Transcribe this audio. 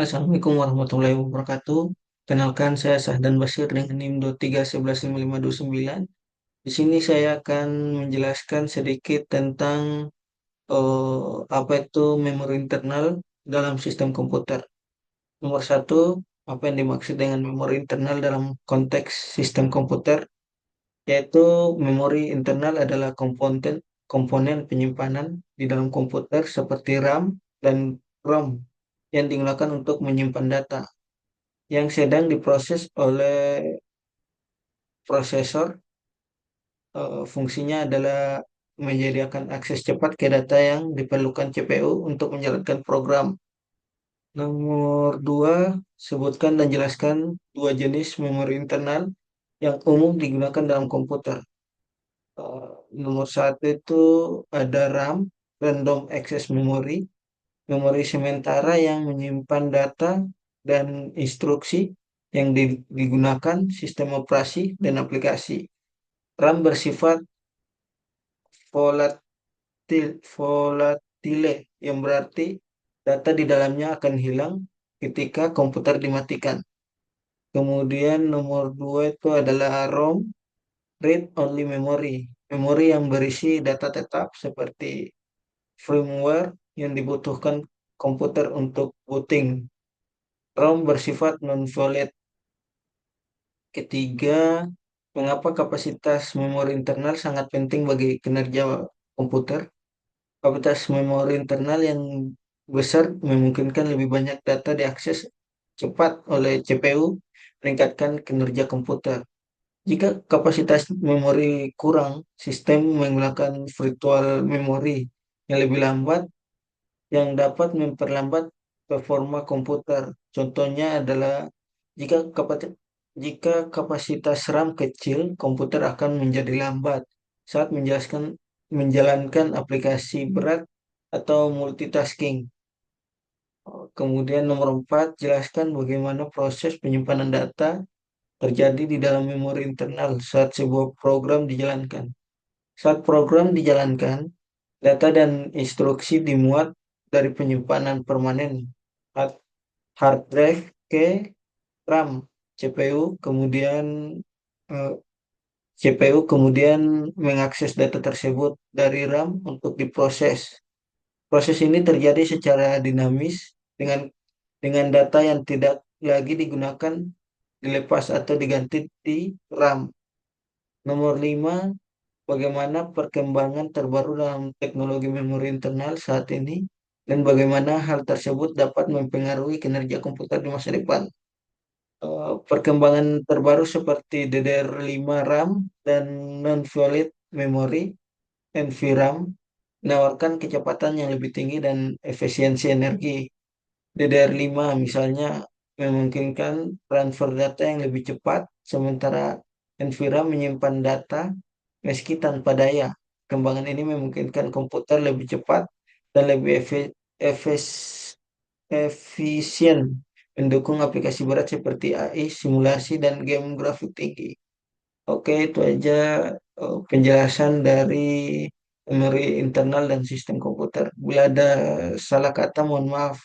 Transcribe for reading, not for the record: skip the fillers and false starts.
Assalamualaikum warahmatullahi wabarakatuh. Kenalkan saya Sahdan Basir dengan NIM 23115529. Di sini saya akan menjelaskan sedikit tentang apa itu memori internal dalam sistem komputer. Nomor satu, apa yang dimaksud dengan memori internal dalam konteks sistem komputer, yaitu memori internal adalah komponen penyimpanan di dalam komputer seperti RAM dan ROM yang digunakan untuk menyimpan data yang sedang diproses oleh prosesor. Fungsinya adalah menyediakan akses cepat ke data yang diperlukan CPU untuk menjalankan program. Nomor dua, sebutkan dan jelaskan dua jenis memori internal yang umum digunakan dalam komputer. Eh, Nomor satu itu ada RAM, Random Access Memory, memori sementara yang menyimpan data dan instruksi yang digunakan sistem operasi dan aplikasi. RAM bersifat volatile, yang berarti data di dalamnya akan hilang ketika komputer dimatikan. Kemudian nomor dua itu adalah ROM, Read Only Memory, memori yang berisi data tetap seperti firmware yang dibutuhkan komputer untuk booting. ROM bersifat non-volatile. Ketiga, mengapa kapasitas memori internal sangat penting bagi kinerja komputer? Kapasitas memori internal yang besar memungkinkan lebih banyak data diakses cepat oleh CPU, meningkatkan kinerja komputer. Jika kapasitas memori kurang, sistem menggunakan virtual memory yang lebih lambat yang dapat memperlambat performa komputer. Contohnya adalah jika kapasitas RAM kecil, komputer akan menjadi lambat saat menjalankan aplikasi berat atau multitasking. Kemudian nomor 4, jelaskan bagaimana proses penyimpanan data terjadi di dalam memori internal saat sebuah program dijalankan. Saat program dijalankan, data dan instruksi dimuat dari penyimpanan permanen hard hard drive ke RAM CPU, kemudian eh, CPU kemudian mengakses data tersebut dari RAM untuk diproses. Proses ini terjadi secara dinamis dengan data yang tidak lagi digunakan dilepas atau diganti di RAM. Nomor 5, bagaimana perkembangan terbaru dalam teknologi memori internal saat ini dan bagaimana hal tersebut dapat mempengaruhi kinerja komputer di masa depan. Perkembangan terbaru seperti DDR5 RAM dan non-volatile memory NVRAM menawarkan kecepatan yang lebih tinggi dan efisiensi energi. DDR5 misalnya memungkinkan transfer data yang lebih cepat, sementara NVRAM menyimpan data meski tanpa daya. Perkembangan ini memungkinkan komputer lebih cepat dan lebih efisien mendukung aplikasi berat seperti AI, simulasi, dan game grafik tinggi. Oke, itu aja penjelasan dari memori internal dan sistem komputer. Bila ada salah kata, mohon maaf.